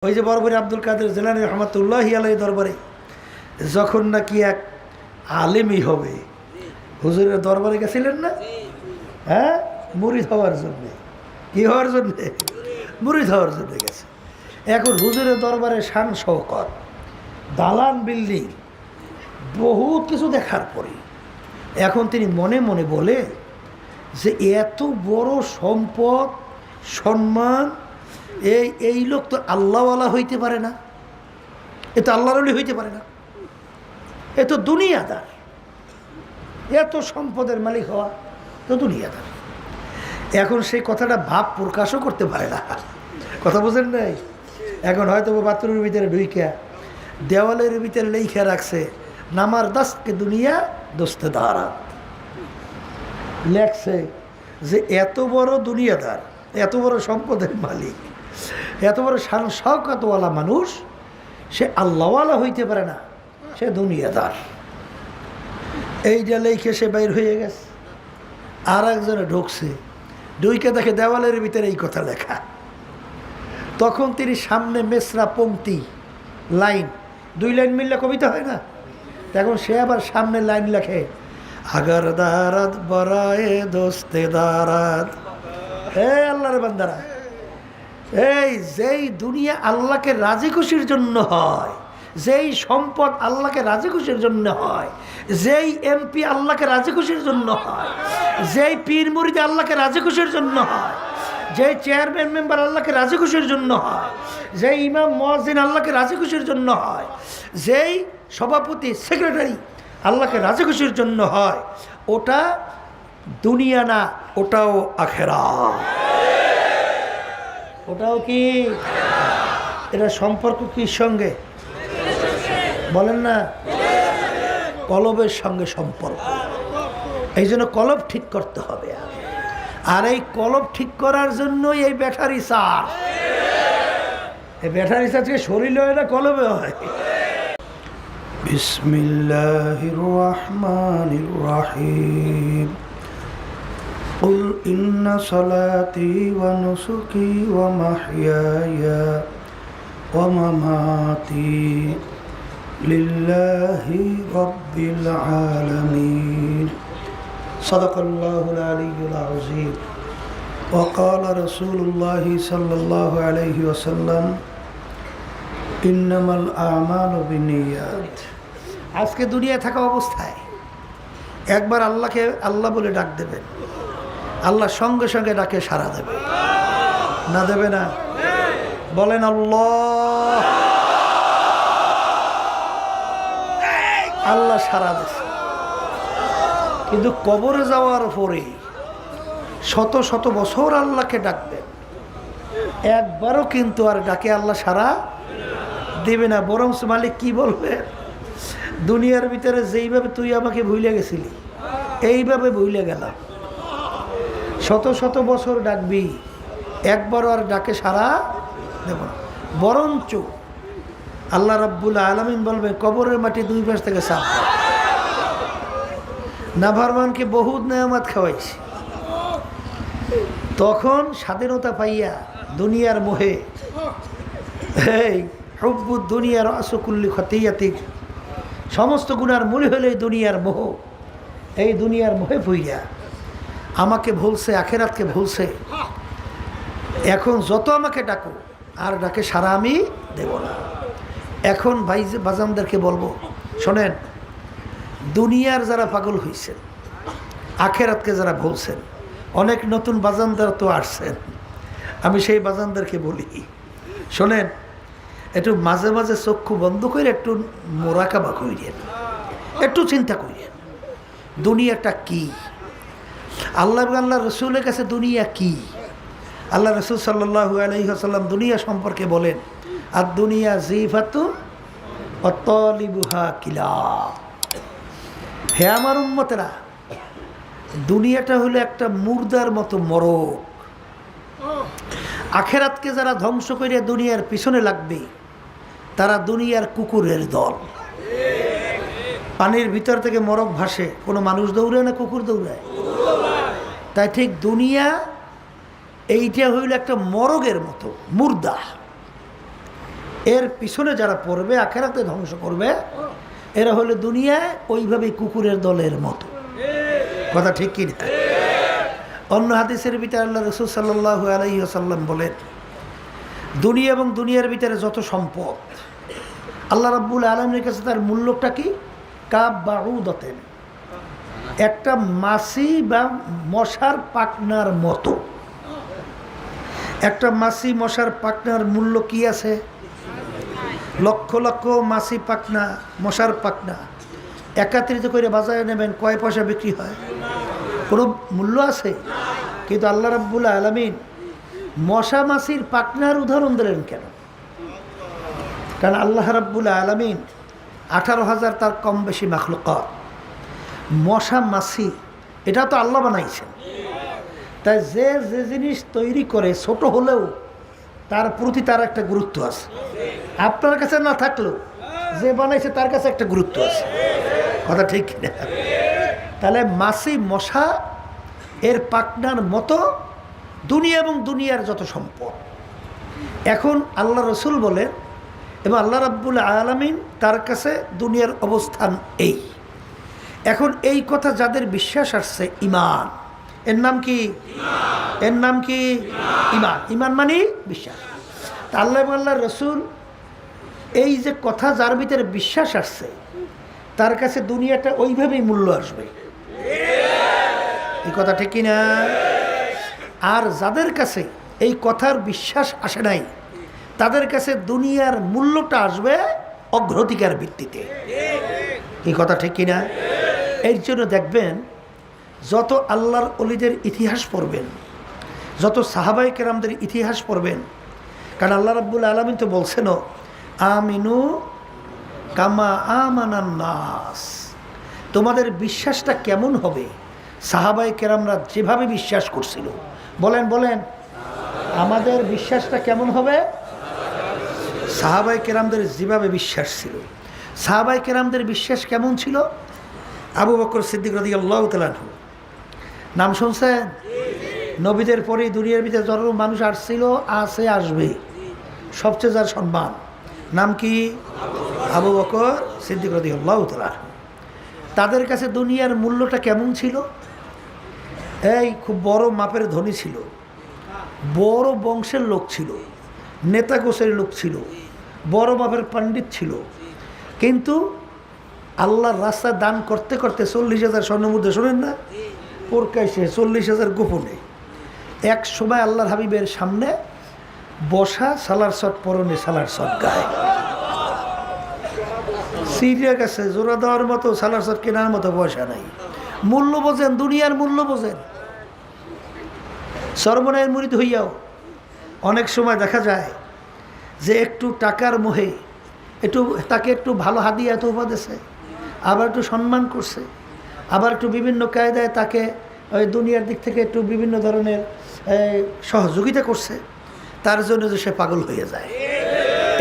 ওই যে বরবরী আব্দুল কাদের জিলানী রহমাতুল্লাহি আলাইহি দরবারে যখন নাকি এক আলেমই হবে, হুজুরের দরবারে গেছিলেন না? হ্যাঁ, মুরিদ হওয়ার জন্যে। কি হওয়ার জন্যে? মুরিদ হওয়ার জন্যে গেছে। এখন হুজুরের দরবারে শান শওকত, দালান বিল্ডিং, বহুত কিছু দেখার পরে এখন তিনি মনে মনে বলে যে এত বড় সম্পদ, সম্মান, এই লোক তো আল্লাহওয়ালা হইতে পারে না, এ তো আল্লাহর ওলি হইতে পারে না, এ তো দুনিয়াদার। এত সম্পদের মালিক হওয়া তো দুনিয়াদার। এখন সেই কথাটা ভাব প্রকাশও করতে পারে না। কথা বোঝেন নাই? এখন হয়তো বাথরুমের ভিতরে ঢুইকা দেওয়ালের ভিতরে লেখা রাখছে, নামার দাসকে দুনিয়া দোস্তে দাঁড়া, লেখছে যে এত বড় দুনিয়াদার, এত বড় সম্পদের মালিক, এত বড় শান শওকতওয়ালা মানুষ, সে আল্লাহওয়ালা হইতে পারে না, সে দুনিয়াদার। এইটা লেখে সে বাইর হয়ে গেছে। আর একজনে ঢুকছে, ঢুইকে দেখে দেওয়ালের ভিতরে এই কথা লেখা। তখন তিনি সামনে মেসরা পংক্তি লাইন, দুই লাইন মিললে কবিতা হয় না? এখন সে আবার সামনে লাইন লেখে, আগার দারাত বরায়ে দোস্তে দারাত। আল্লাহর বান্দারা, এই যেই দুনিয়া আল্লাহকে রাজি খুশির জন্য হয়, যেই সম্পদ আল্লাহকে রাজি খুশির জন্য হয়, যেই এমপি আল্লাহকে রাজি খুশির জন্য হয়, যেই পীর মুরিদ আল্লাহকে রাজি খুশির জন্য হয়, যেই চেয়ারম্যান মেম্বার আল্লাহকে রাজি খুশির জন্য হয়, যেই ইমাম মুয়াজ্জিন আল্লাহকে রাজি খুশির জন্য হয়, যেই সভাপতি সেক্রেটারি আল্লাহকে রাজি খুশির জন্য হয়, ওটা দুনিয়া না, ওটাও আখিরাত। ওটাও কি? এটা সম্পর্ক কি সঙ্গে বলেন না? কলবের সঙ্গে সম্পর্ক। এই জন্য কলব ঠিক করতে হবে। আর এই কলব ঠিক করার জন্যই এই ব্যাটারি চার্জ। এই ব্যাটারি চার্জকে শরীরে হয় না, কলবে হয়। বিসমিল্লাহির রহমানির রহিম। قل إن صلاتي ونسكي ومحياي ومماتي لله رب العالمين صدق الله العلي العظيم وقال رسول الله صلى الله عليه وسلم إنما الأعمال بالنيات। আজকে দুনিয়ায় থাকা অবস্থায় একবার আল্লাহকে আল্লাহ বলে ডাক দেবেন, আল্লাহ সঙ্গে সঙ্গে ডাকে সাড়া দেবে না? দেবে না? বলেন আল্লাহ। আল্লাহ সাড়া দেবে। কিন্তু কবরে যাওয়ার পরে শত শত বছর আল্লাহকে ডাকবেন, একবারও কিন্তু আর ডাকে আল্লাহ সাড়া দেবে না। বরং মালিক কি বলবে, দুনিয়ার ভিতরে যেইভাবে তুই আমাকে ভুলে গেছিলি, এইভাবে ভুলে গেলাম। শত শত বছর ডাকবি, একবারও আর ডাকে সাড়া দেব না। বরঞ্চ আল্লাহ রাব্বুল আলামিন বলবে, কবরের মাটি দুই পাশ থেকে সাফ। নাফরমানকে বহুত নেয়ামত খাওয়াইছি, তখন স্বাধীনতা পাইয়া দুনিয়ার মোহে, এই হুব্বুদ দুনিয়ার আসকুল্লি খতিয়াতিক, সমস্ত গুনার মূল হলে দুনিয়ার মোহ। এই দুনিয়ার মোহে ভুইয়া আমাকে ভুলছে, আখেরাতকে ভুলছে। এখন যত আমাকে ডাকো, আর ডাকে সারা আমি দেব না। এখন ভাই বাজানদেরকে বলবো, শোনেন, দুনিয়ার যারা পাগল হয়েছেন, আখেরাতকে যারা ভুলছেন, অনেক নতুন বাজানদার তো আসছেন। আমি সেই বাজানদেরকে বলি, শোনেন, একটু মাঝে মাঝে চক্ষু বন্ধ করে একটু মোরাকাবা করিয়েন, একটু চিন্তা করিয়েন দুনিয়াটা কি। আল্লাহ রসুলের কাছে দুনিয়া কি? আল্লাহ রসুল সাল্লাল্লাহু আলাইহি ওয়াসাল্লাম দুনিয়া সম্পর্কে বলেন, আর দুনিয়া জিফাতুন ওয়া তালিবুহা কিলাব। হে আমার উম্মতেরা, দুনিয়াটা হলো একটা মুর্দার মতো মরক। আখেরাতকে যারা ধ্বংস করে দুনিয়ার পিছনে লাগবে, তারা দুনিয়ার কুকুরের দল। পানির ভিতর থেকে মরক ভাসে, কোনো মানুষ দৌড়ায় না, কুকুর দৌড়ায়। তাই ঠিক দুনিয়া এইটা হইল একটা মরগের মতো, মুর্দা। এর পিছনে যারা পড়বে আখেরাতে ধ্বংস করবে এরা হলো দুনিয়ায় ওইভাবে কুকুরের দলের মতো। কথা ঠিক কি না? অন্য হাদিসের ভিতরে আল্লাহ রাসূল সাল্লাল্লাহু আলাইহি ওয়াসাল্লাম বলেন, দুনিয়া এবং দুনিয়ার ভিতরে যত সম্পদ আল্লাহ রাব্বুল আলামিনের কাছে তার মূল্যটা কি? কাবাউদাতেন, একটা মাছি বা মশার পাখনার মতো। একটা মাছি মশার পাখনার মূল্য কি আছে? লক্ষ লক্ষ মাছি পাখনা মশার পাখনা একত্রিত করে বাজারে নেবেন, কয় পয়সা বিক্রি হয়? কোনো মূল্য আছে? কিন্তু আল্লাহ রাব্বুল আলামিন মশা মাছির পাখনার উদাহরণ দিলেন কেন? কারণ আল্লাহ রাব্বুল আলামিন 18,000 তার কম বেশি মাখলুকাত, মশা মাছি এটা তো আল্লাহ বানাইছেন। তাই যে যে জিনিস তৈরি করে ছোট হলেও তার প্রতি তার একটা গুরুত্ব আছে। আপনার কাছে না থাকলেও যে বানাইছে তার কাছে একটা গুরুত্ব আছে। কথা ঠিক কিনা? তাহলে মাছি মশা এর পাখনার মতো দুনিয়া এবং দুনিয়ার যত সম্পদ। এখন আল্লাহ রসুল বলেন এবং আল্লাহ রাব্বুল আলামিন তার কাছে দুনিয়ার অবস্থান এই। এখন এই কথা যাদের বিশ্বাস আসছে, ইমান, এর নাম কি? এর নাম কি? ইমান। ইমান মানে বিশ্বাস। তা আল্লাহ এবং আল্লাহ রসুল এই যে কথা যার ভিতরে বিশ্বাস আসছে তার কাছে দুনিয়াটা ওইভাবেই মূল্য আসবে। এই কথা ঠিক কিনা? আর যাদের কাছে এই কথার বিশ্বাস আসে নাই তাদের কাছে দুনিয়ার মূল্যটা আসবে অগ্রাধিকার ভিত্তিতে। এই কথা ঠিক কিনা? এর জন্য দেখবেন যত আল্লাহর ওলিদের ইতিহাস পড়বেন, যত সাহাবায়ে কেরামদের ইতিহাস পড়বেন, কারণ আল্লাহ রাব্বুল আলামিন তো বলছেন আমিনু কামা আমানান নাস, তোমাদের বিশ্বাসটা কেমন হবে সাহাবায়ে কেরামরা যেভাবে বিশ্বাস করছিল। বলেন বলেন, আমাদের বিশ্বাসটা কেমন হবে? সাহাবায়ে কেরামদের যেভাবে বিশ্বাস ছিল। সাহাবায়ে কেরামদের বিশ্বাস কেমন ছিল? আবু বকর সিদ্দিক রাদিয়াল্লাহু তাআলা আনহু নাম শুনছেন? নবীদের পরে দুনিয়ার ভিতরে যত মানুষ আসছিল, আছে, আসবে, সবচেয়ে যার সম্মান নাম কি? আবু বকর সিদ্দিক রাদিয়াল্লাহু তাআলা। তাদের কাছে দুনিয়ার মূল্যটা কেমন ছিল? এই খুব বড় মাপের ধনী ছিল, বড় বংশের লোক ছিল, নেতা গোছের লোক ছিল, বড় মাপের পণ্ডিত ছিল, কিন্তু আল্লাহর রাস্তায় দান করতে করতে 40,000 স্বর্ণমুদ্রা, শোনেন না, প্রকাশ্যে 40,000 গোপনে। এক সময় আল্লাহর হাবিবের সামনে বসা, সালার শট পরনে, সালার শট গায়ে, সিরিয়া গেছে, জোড়া দেওয়ার মতো, সালার শট কেনার মতো পয়সা নাই। মূল্য বোঝেন, দুনিয়ার মূল্য বোঝেন। সর্বনায়ের মুরিদ হইয়াও অনেক সময় দেখা যায় যে একটু টাকার মোহে তাকে একটু ভালো হাদিয়া তোফা দিয়েছে, আবার একটু সম্মান করছে, আবার একটু বিভিন্ন কায়দায় তাকে ওই দুনিয়ার দিক থেকে একটু বিভিন্ন ধরনের সহযোগিতা করছে, তার জন্য যে সে পাগল হয়ে যায়।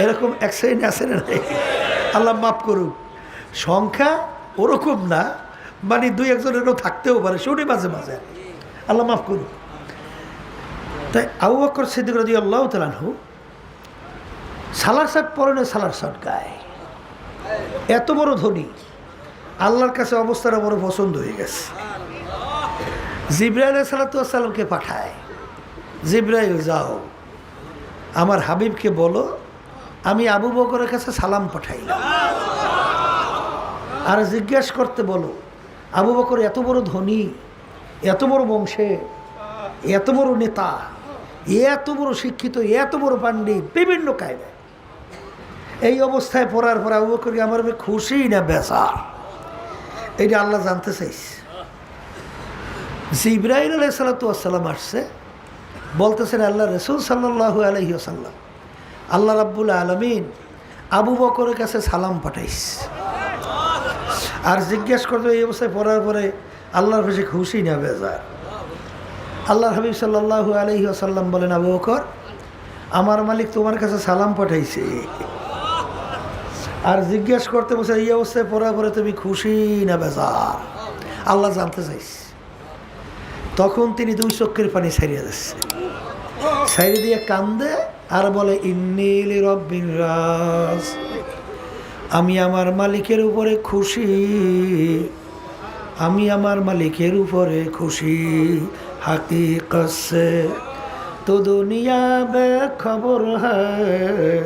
এরকম এক শ্রেণী আছে না? আল্লাহ মাফ করুক, সংখ্যা ওরকম না, মানে 2-1 এরকম থাকতেও পারে, শুনি মাঝে মাঝে, আল্লাহ মাফ করুক। তাই আবু বকর সিদ্দিক রাদিয়াল্লাহু তাআলা আনহু সালার শার্ট পরনে, সালার শার্ট গায়ে, এত বড় ধনী, আল্লাহর কাছে অবস্থাটা বড় পছন্দ হয়ে গেছে। জিবরাইল আলাইহিস সালামকে পাঠায়, জিবরাইল যাও আমার হাবিবকে বলো আমি আবু বকরের কাছে সালাম পাঠাইলাম, আর জিজ্ঞেস করতে বলো আবু বকর এত বড় ধনী, এত বড় বংশে, এত বড় নেতা, এত বড় শিক্ষিত, এত বড় পণ্ডিত, বিভিন্ন কায়দায়, এই অবস্থায় পড়ার পর আবু বকরকে আমার খুশি না বেজার, এইটা আল্লাহ জানতে চাইছে। জিবরাইল আলাইহিস সালাম আসছে, বলতেছেন আল্লাহ রাসূল সাল্লাল্লাহু আলাইহি ওয়াসাল্লাম, আল্লাহ রাব্বুল আলামিন আবু বকরের কাছে সালাম পাঠাইছে, আর জিজ্ঞেস করতে এই অবস্থায় পড়ার পরে আল্লাহর কাছে খুশি না বেজার। আল্লাহর হাবিব সাল্লাল্লাহু আলাইহি ওয়াসাল্লাম বলেন, আবু বকর আমার মালিক তোমার কাছে সালাম পাঠাইছে, আর জিজ্ঞেস করতে বসে এই অবস্থায় পড়ার পরে তুমি খুশি না বেজার, আল্লাহ জানতে চাইছে। তখন তিনি 2 চক্ষের পানি ছাড়িয়ে দিচ্ছে, ছাড়িয়ে দিয়ে কান্দে আর বলে ইন্নী লিরাব্বির রাস, আমি আমার মালিকের উপরে খুশি, আমি আমার মালিকের উপরে খুশি। হাকিকত সে তো দুনিয়া বেখবর হ্যায়,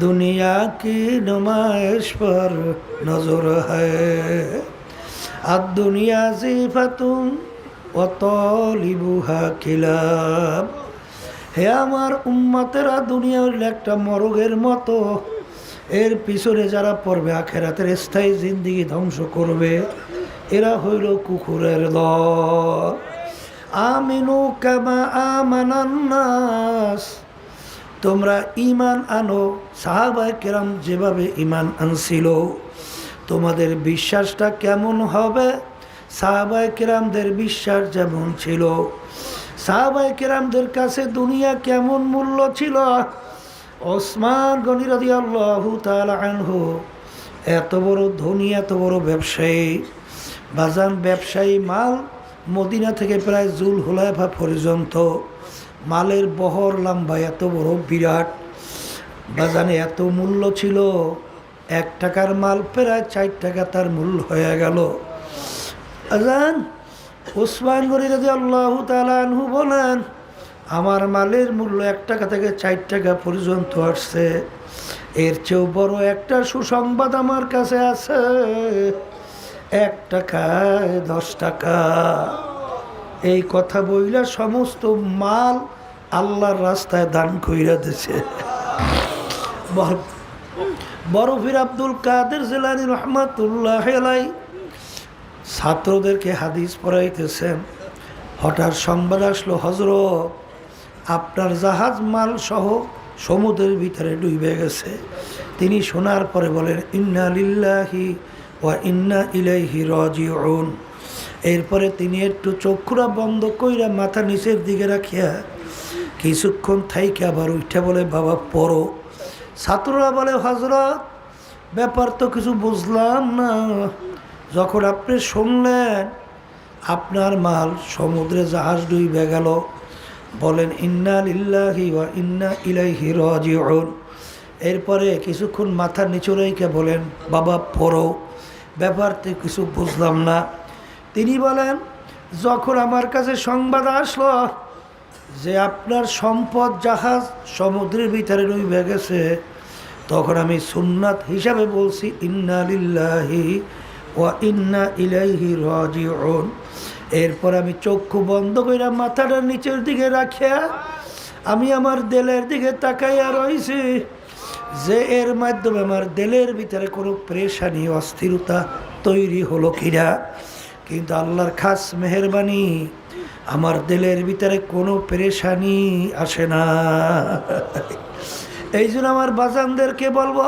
দুনিয়া কি নুমাইশ পর নজর হ্যায়। আর দুনিয়া জিফাতুন ওয়া তালিবুহা কিলাব। হে আমার উম্মতেরা, দুনিয়া হইল একটা মরগের মতো, এর পিছনে যারা পড়বে আখেরাতের স্থায়ী জিন্দিগি ধ্বংস করবে, এরা হইল কুকুরের দল। আমিনু কামা আমানান নাস, তোমরা ঈমান আনো সাহাবায়ে কেরাম যেভাবে ঈমান আনছিল। তোমাদের বিশ্বাসটা কেমন হবে? সাহাবায়ে কেরামদের বিশ্বাস যেমন ছিল। সাহাবায়ে কেরামদের কাছে দুনিয়া কেমন মূল্য ছিল? ওসমান গনি রাদিয়াল্লাহু তাআলা আনহু এত বড় ধনী, এত বড় ব্যবসায়ী, বাজান ব্যবসায়ী মাল মদিনা থেকে প্রায় জুলহুলাইফা পর্যন্ত মালের বহর লম্বা এত বড় বিরাট, বাজানে এত মূল্য ছিল। 1 টাকার মাল প্রায় 4 টাকা তার মূল্য হয়ে গেল। আজান ওসমান গনি রাদিয়াল্লাহু তাআলা আনহু বলেন, আমার মালের মূল্য 1 টাকা থেকে 4 টাকা পর্যন্ত আসছে। এর চেয়েও বড় একটা সুসংবাদ আমার কাছে আছে, 1 টাকায় 10 টাকা। এই কথা বইলা সমস্ত মাল আল্লাহর রাস্তায় দান কইরা দিছে। বরফির আব্দুল কাদের জিলানী রহমাতুল্লাহ আলাইহি ছাত্রদেরকে হাদিস পড়াইতেছেন। হঠাৎ সংবাদ আসলো, হযরত আপনার জাহাজ মাল সহ সমুদ্রের ভিতরে ডুবে গেছে। তিনি শোনার পরে বলেন, ইন্না লিল্লাহি ওয়া ইন্না ইলাইহি রাজিউন। এরপরে তিনি একটু চক্ষুরা বন্ধ কইরা মাথা নিচের দিকে রাখিয়া কিছুক্ষণ থাইকে আবার উঠে বলে, বাবা পড়ো। ছাত্ররা বলে, হযরত ব্যাপার তো কিছু বুঝলাম না। যখন আপনি শুনলেন আপনার মাল সমুদ্রে জাহাজ ডুবে গেল, বলেন ইন্না লিল্লাহি ওয়া ইন্না ইলাইহি রাজিউন। এরপরে কিছুক্ষণ মাথা নিচু রেখে বলেন, বাবা পড়ো, ব্যাপারতে কিছু বুঝলাম না। তিনি বলেন, যখন আমার কাছে সংবাদ আসলো যে আপনার সম্পদ জাহাজ সমুদ্রের ভিতরে ডুবে গেছে, তখন আমি সুন্নাত হিসাবে বলছি ইন্না লিল্লাহি ওয়া ইন্না ইলাইহি রাজিউন। এরপর আমি চক্ষু বন্ধ করে মাথাটা নিচের দিকে রাখিয়া আমি আমার দিলের দিকে তাকাইয়া রয়েছি যে এর মাধ্যমে আমার দিলের ভিতরে কোনো পেরেশানি অস্থিরতা তৈরি হলো কিনা। কিন্তু আল্লাহর খাস মেহেরবানি, আমার দিলের ভিতরে কোনো পেরেশানি আসে না। এই জন্য আমার বাজানদেরকে বলবো,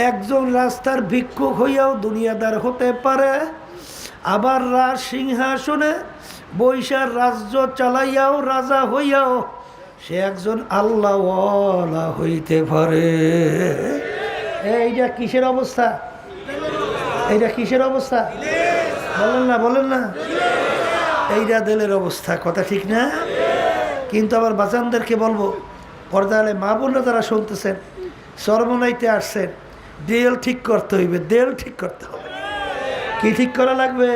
একজন রাস্তার ভিক্ষুক হইয়াও দুনিয়াদার হতে পারে, আবার রাজ সিংহাসনে বৈশার রাজ্য চালাইয়াও রাজা হইয়াও সে একজন আল্লাহওয়ালা হইতে পারে। এইটা কিসের অবস্থা? এইটা কিসের অবস্থা? বলেন না, বলেন না। এইটা দিলের অবস্থা, কথা ঠিক না? কিন্তু আবার বাজানদেরকে বলবো, পর্দালে মা বোনরা যারা শুনতেছেন, চরমনাইতে আসছেন, দেল ঠিক করতে হইবে, দেল ঠিক করতে হবে। কি ঠিক করা লাগবে?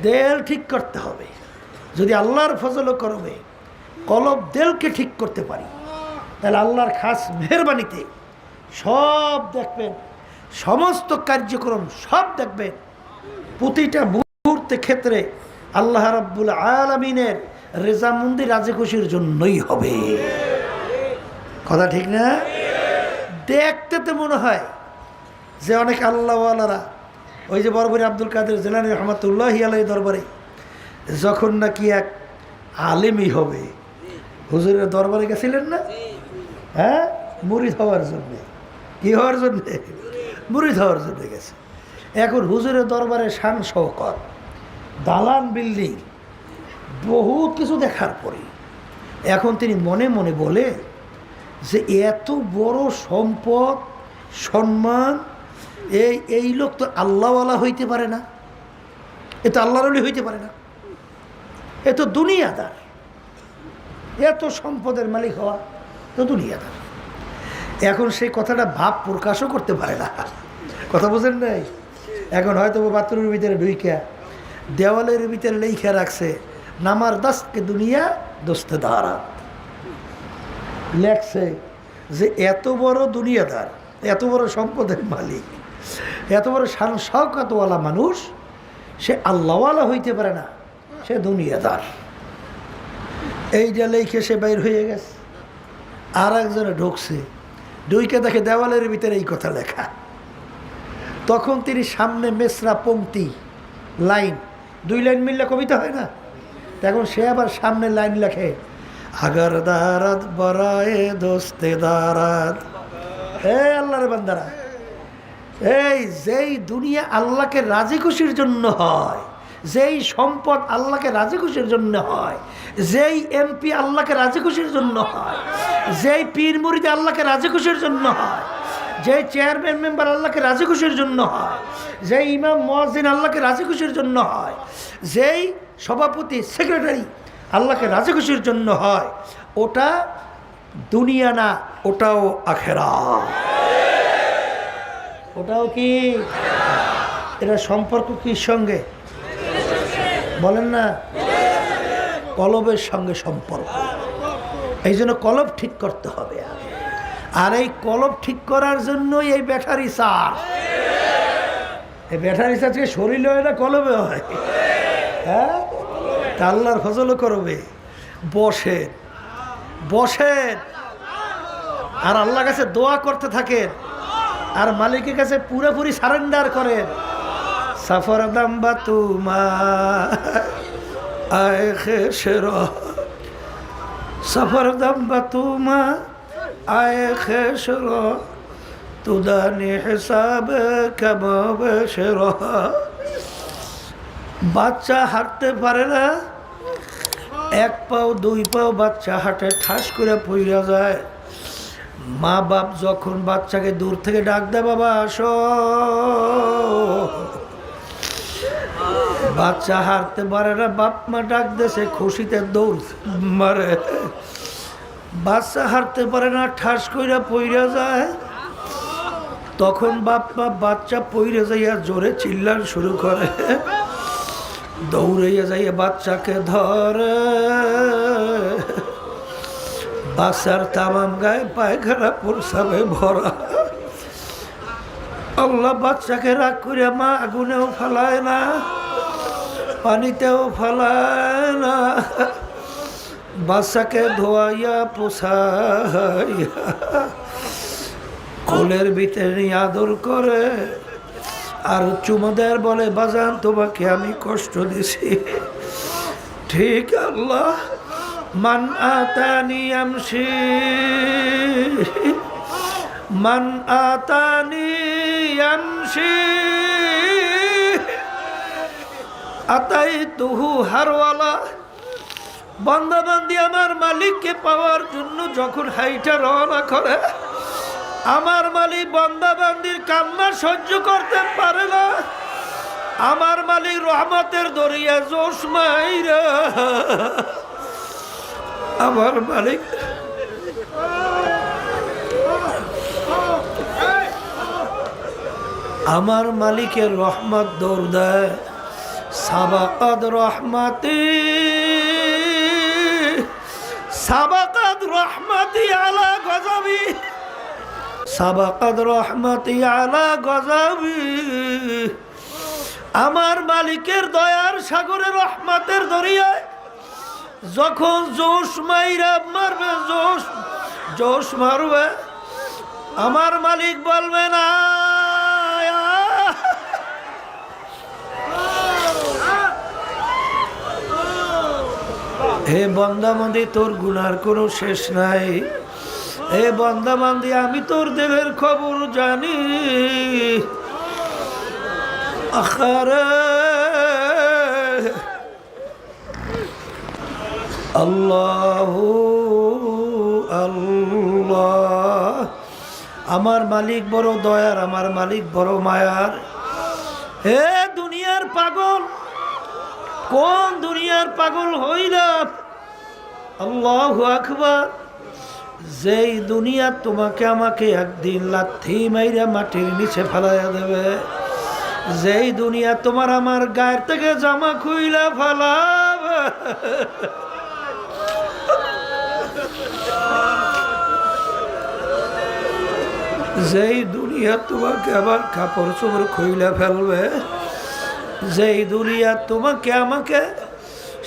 দেল ঠিক করতে হবে। যদি আল্লাহর ফজল করবে কলব দেলকে ঠিক করতে পারি, তাহলে আল্লাহর খাস মেহেরবানিতে সব দেখবেন, সমস্ত কার্যক্রম সব দেখবেন, প্রতিটা মুহূর্তে ক্ষেত্রে আল্লাহ রাব্বুল আলামিনের রেজামন্দি রাজি খুশির জন্যই হবে। কথা ঠিক না? দেখতে তো মনে হয় যে অনেক আল্লাহওয়ালারা, ওই যে বরবরী আব্দুল কাদের জিলানী রহমাতুল্লাহি আলাইহি দরবারে যখন নাকি এক আলেমই হবে, হুজুরের দরবারে গেছিলেন না? হ্যাঁ, মুরিদ হওয়ার জন্যে। কি হওয়ার জন্যে? মুরিদ হওয়ার জন্য গেছে। এখন হুজুরের দরবারে শান শওকত, দালান বিল্ডিং, বহুত কিছু দেখার পরে এখন তিনি মনে মনে বলে যে এত বড় সম্পদ সম্মান, এই লোক তো আল্লাহওয়ালা হইতে পারে না, এ তো আল্লাহর ওলি হইতে পারে না, এ তো দুনিয়াদার। এত সম্পদের মালিক হওয়া তো দুনিয়াদার। এখন সেই কথাটা ভাব প্রকাশও করতে পারে না, কথা বোঝেন নাই? এখন হয়তো বাথরুমের ভিতরে ঢুইকা দেওয়ালের ভিতরে লেখা রাখছে নামার দাসকে দুনিয়া দোস্তে দাঁড়া, লেখছে যে এত বড় দুনিয়াদার, এত বড় সম্পদের মালিক, এত বড় শান শওকতওয়ালা মানুষ, সে আল্লাহওয়ালা হইতে পারে না, সে দুনিয়াদার। এইটা লেখে সে বাইর হয়ে গেছে। আর একজনে ঢুকছে, ঢুইকে দেখে দেওয়ালের ভিতরে এই কথা লেখা। তখন তিনি সামনে মেসরা পংক্তি লাইন, 2 লাইন মিললে কবিতা হয় না? তখন সে আবার সামনে লাইন লেখে, আগার দারাত বরায়ে দোস্তে দারাত। হে আল্লাহর বান্দারা, এই যেই দুনিয়া আল্লাহকে রাজি খুশির জন্য হয়, যেই সম্পদ আল্লাহকে রাজি খুশির জন্য হয়, যেই এমপি আল্লাহকে রাজি খুশির জন্য হয়, যেই পীর মুরিদ আল্লাহকে রাজি খুশির জন্য হয়, যেই চেয়ারম্যান মেম্বার আল্লাহকে রাজি খুশির জন্য হয়, যেই ইমাম মুয়াজ্জিন আল্লাহকে রাজি খুশির জন্য হয়, যেই সভাপতি সেক্রেটারি আল্লাহকে রাজি খুশির জন্য হয়, ওটা দুনিয়া না, ওটাও আখিরাত। ওটাও কি? এটা সম্পর্ক কির সঙ্গে বলেন না? কলবের সঙ্গে সম্পর্ক। এই জন্য কলব ঠিক করতে হবে। আর এই কলব ঠিক করার জন্যই এই ব্যাটারি চার্জ। এই ব্যাটারি চার্জকে শরীরে হয় না, কলবে হয়। হ্যাঁ, তা আল্লাহর ফজলও করবে। বসেন বসেন আর আল্লাহর কাছে দোয়া করতে থাকেন, আর মালিকের কাছে পুরোপুরি সারেন্ডার করেন। সফর দাম্বা তুমা আয় খেসর, সফর দাম্বা তুমা আয় খেসর, তুদানি হিসাব কামাবেশর। বাচ্চা হাঁটতে পারে না, 1 পাও 2 পাও বাচ্চা হাঁটে, ঠাস করে পইরা যায়। মা বাপ যখন বাচ্চাকে দূর থেকে ডাক দেয়, বাবা আসো, বাচ্চা হাঁটতে পারে না, বাপ মা ডাক দেশে খুশিতে দৌড় মারে। বাচ্চা হাঁটতে পারে না, ঠাস কইরা পইরা যায়। তখন বাপ মা বাচ্চা পইরে যাইয়া জোরে চিল্লান শুরু করে, দৌড়াইয়া যাইয়া বাচ্চাকে ধরে। বাচ্চার তামাম গায়ে পায়খানা প্রসাবে ভরা। আল্লাহ বাচ্চাকে রাগ করে মা আগুনেও ফালায় না, পানিতেও ফালায় না, বাচ্চাকে ধোয়াইয়া পোছাইয়া কোলের ভিতরে নিয়ে আদর করে। আর চুমোদের বলে, বাজান তোমাকে আমি কষ্ট দিছি। ঠিক আল্লাহ, মান আতানি আমশি, মান আতানি আমশি আতাই তুহু হারওয়ালা। বান্দাবান্দি আমার মালিককে পাওয়ার জন্য যখন হাইটা রওনা করে, আমার মালিক বান্দাবান্দির কান্না সহ্য করতে পারে না। আমার মালিক রহমতের দরিয়া জোশ মাইরা, আমার মালিক আমার মালিকের রহমত দৌড় দেয়। সাবাকাত রহমতি, সাবাকাত রহমতি আলা গজবি, সাবাকাত রহমতি আলা গজবি। আমার মালিকের দয়ার সাগরে রহমতের দরিয়ায় যখন জোশ মাইরা মারবে, জোশ মারবে, আমার মালিক বলবে না, হে বান্দাবান্দি তোর গুনার কোনো শেষ নাই। হে বান্দাবান্দি আমি তোর দিলের খবর জানি। আখারে আল্লাহু আল্লাহ, আমার মালিক বড় দয়ার, আমার মালিক বড় মায়ার। হে দুনিয়ার পাগল, কোন দুনিয়ার পাগল হইলাম? আল্লাহু আকবার। যেই দুনিয়া তোমাকে আমাকে একদিন লাথি মাইরা মাটির নিচে ফেলাইয়া দেবে, যেই দুনিয়া তোমার আমার গায়ের থেকে জামা খুইলা ফেলাবে, যেই দুনিয়া তোমাকে আবার কাপড় চোপড় খুইলা ফেলবে, যেই দুনিয়া তোমাকে আমাকে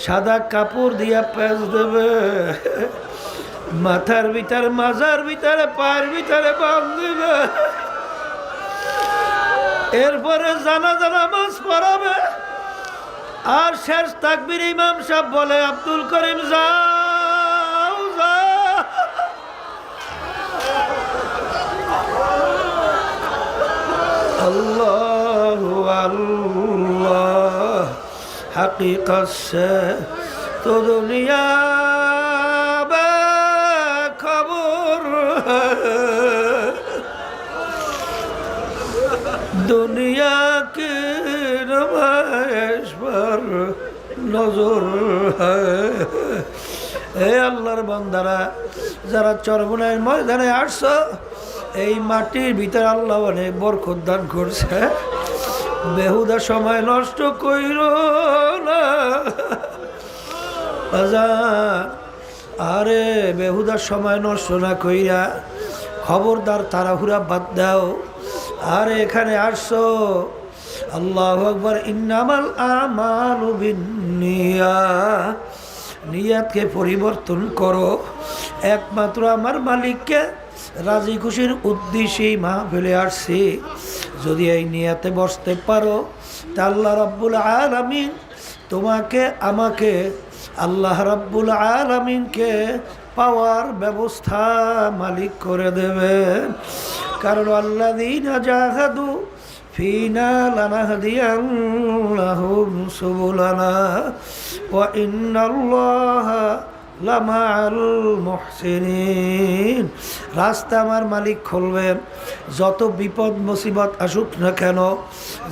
সাদা কাপড় দিয়া পেঁচ দেবে, মাথার ভিতরে মাজার ভিতরে পায়ের ভিতরে বাঁধ দিবে, এরপরে জানাজা নামাজ পড়াবে, আর শেষ তাকবীর ইমাম সাহেব বলে আব্দুল করিম যাও যাও। আল্লাহু আল্লাহ হাকিকত সে তো দুনিয়া খবর, দুনিয়া কি নমাইশ পর নজর। হে আল্লাহর বান্দারা, যারা চরমনাইয়ের ময়দানে আসছো, এই মাটির ভিতরে আল্লাহ অনেক বরকত দান করছে। বেহুদা সময় নষ্ট কইর না বাজার, আরে বেহুদা সময় নষ্ট না কইরা খবরদার তাড়াহুড়া বাদ দাও। আর এখানে আসছো, আল্লাহু আকবার, ইন্নামাল আমালু বিন্নিয়াত, নিয়াতকে পরিবর্তন করো। একমাত্র আমার মালিককে রাজি খুশির উদ্দেশ্যেই মাহফিলে আসছি। যদি এই নিয়াতে বসতে পারো, তা আল্লাহ রাব্বুল আলামিন তোমাকে আমাকে, আল্লাহ রাব্বুল আলামিনকে পাওয়ার ব্যবস্থা মালিক করে দেবেন। কারণ আল্লাযীনা জাহাদু ফিনা লানাহদিয়ান্নাহুম সুবুলানা ওয়া ইন্নাল্লাহা লামাআল মুহসিনিন। রাস্তা আমার মালিক খুলবেন। যত বিপদ মুসিবত আসুক না কেন,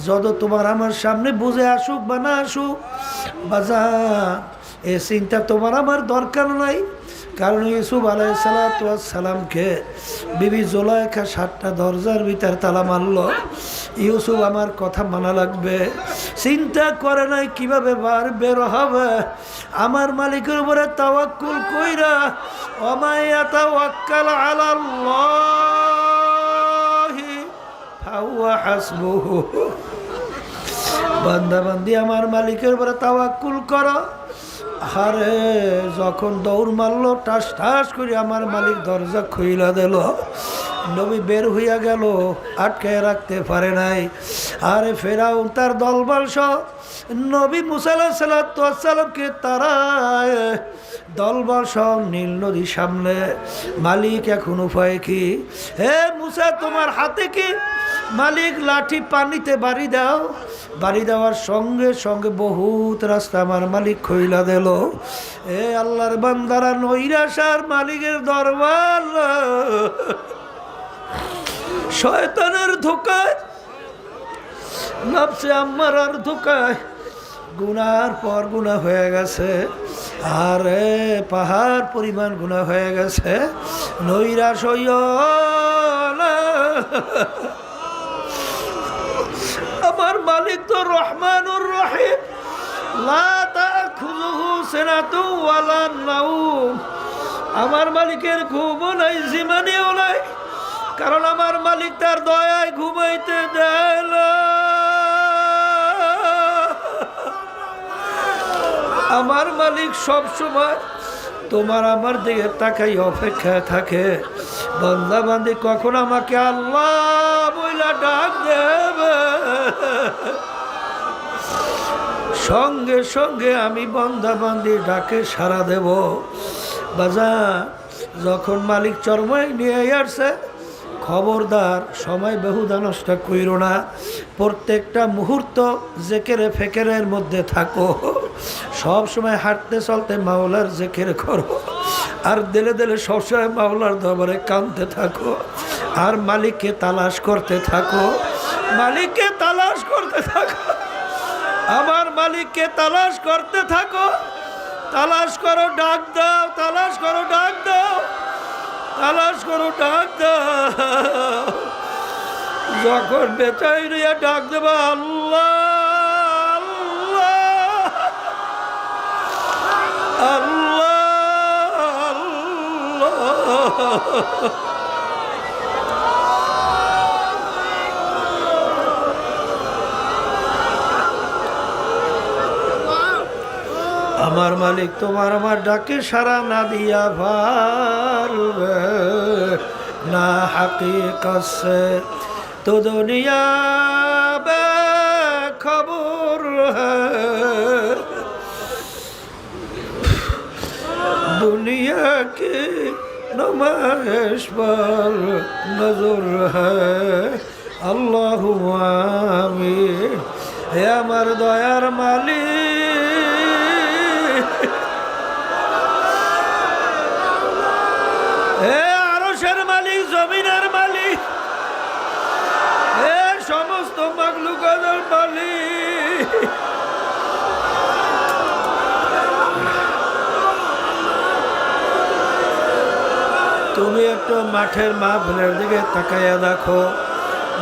যত তোমার আমার সামনে বুঝে আসুক বা না আসুক, বাজার এ চিন্তা তোমার আমার দরকার নাই। কারণ ইউসুফ আলাইহিসসালামকে বিবি জুলাইখা 7টা দরজার ভিতর তালা মারল। ইউসুফ আমার কথা মানা লাগবে, চিন্তা করে নাই কিভাবে বার বের হবে। আমার মালিকের উপরে তাওয়াক্কুল কইরা, ওয়া ইয়াতাওয়াক্কাল আলাল্লাহি ফাহুয়া হাসবুহু। বান্দা বান্দি আমার মালিকের উপরে তাওয়াক্কুল করো। আরে যখন দৌড় মারলো, টাস টাস করে আমার মালিক দরজা খুইলা দিল। নবী বের হইয়া গেল, আটকায় রাখতে পারে নাই। আরে ফেরাউন তার দলবল সহ নবী মুসা আলাইহিস সালামকে তারা দলবল সহ নীল নদী সামনে। মালিক এখন উপায় কি? হে মুসা, তোমার হাতে কি? মালিক লাঠি পানিতে বাড়ি দাও। বাড়ি দেওয়ার সঙ্গে সঙ্গে বহুত রাস্তা আমার মালিক খইলা দিল। এ আল্লাহর বান্দারা, নৈরাশার মালিকের দরবার, শয়তানের ধোকায়, নফসে আম্মারার ধোকায় গুনার পর গুনাহ হয়ে গেছে। আরে পাহাড় পরিমাণ গুনাহ হয়ে গেছে। নৈরাশ হইও না, আমার মালিক তো রহমানুর রহিম, লা তাখুযুহু সিনাতুন ওয়ালা নাওম। আমার মালিকের ঘুমও নাই, জিমানিও নাই, কারণ আমার মালিক তার দয়ায় ঘুমাইতে দেয় না। আমার মালিক সব সময় তোমার আমার দিকে তাকাই অপেক্ষায় থাকে। বান্দা বান্দি কখন আমাকে আল্লাহ বইলা ডাক দেবে, সঙ্গে সঙ্গে আমি বান্দা বান্দি ডাকে সাড়া দেব। বাজার যখন মালিক চরমায় নিয়ে আসছে, খবরদার সময় বেহুদা নষ্ট কইরো না। প্রত্যেকটা মুহূর্ত জেকেরে ফেকেরের মধ্যে থাকো। সব সময় হাঁটতে চলতে মাওলার জেকের করো, আর দিলে দিলে সবসময় মাওলার দরবারে কাঁদতে থাকো, আর মালিককে তালাশ করতে থাকো। মালিককে তালাশ করতে থাকো, আমার মালিককে তালাশ করতে থাকো। তালাশ করো, ডাক দাও, তালাশ করো, ডাক দাও, তালাশ করো, ডাক দাও। যখন বেচাইরিয়া ডাক দেবা আল্লাহ আল্লাহ আল্লাহ, আমার মালিক তোমার আমার ডাকে সারা না দিয়া পারবে না। হাকিকত সে তো দুনিয়া বে খবর হ্যায়, দুনিয়া কি নুমাইশ पर নজর হ্যায়। আল্লাহু আমিন। হে আমার দয়ার মালিক, হে আরশের মালিক, জমিনের মালিক, হে সমস্ত মাখলুকাতের মালিক, তুমি একটু মাঠের মাহফিলের দিকে তাকাইয়া দেখো।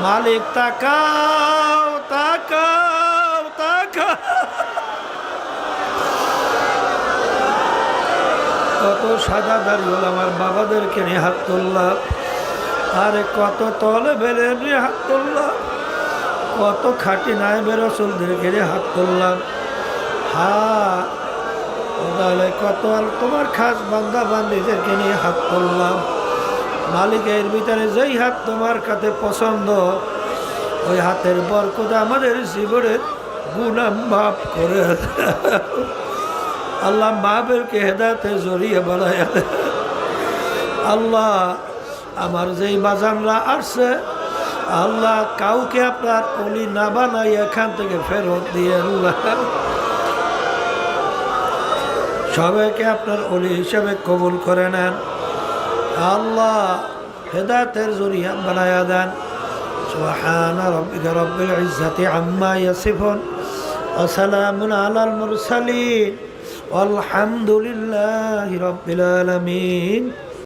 মালিক তাকাও, তাকাও, তাকাও। কত সাদা দাড়ি আমার বাবাদেরকে নিয়ে হাত তুললাম, আরে কত তলে বেলে নিয়ে হাত তুললাম, কত খাঁটি নায়েবে রাসূলদেরকে নিয়ে হাত তুললাম। হ্যাঁ, তাহলে কত তোমার খাস বান্দা বান্দিদেরকে নিয়ে হাত তুললাম। মালিকের ভিতরে যেই হাত তোমার কাছে পছন্দ, ওই হাতের বরকত আমাদের জীবনের গুনাহ মাফ করে আল্লাহ, মাহবেরকে হেদায়েতে জড়িয়ে বানায়। আল্লাহ, আমার যেই বাজানরা আসছে, আল্লাহ কাউকে আপনার ওলি না বানাই এখান থেকে ফেরত দিয়ে আল্লাহ সবাইকে আপনার ওলি হিসেবে কবুল করে নেন। আল্লাহ হেদায়েতের জরিয়া বানায়া দেন। সুবহানা রাব্বিকা রাব্বিল ইজ্জাতি আম্মা ইয়াসিফুন ওয়া সালামুন আলাল মুরসালিন ওয়ালহামদুলিল্লাহি রাব্বিল আলামিন।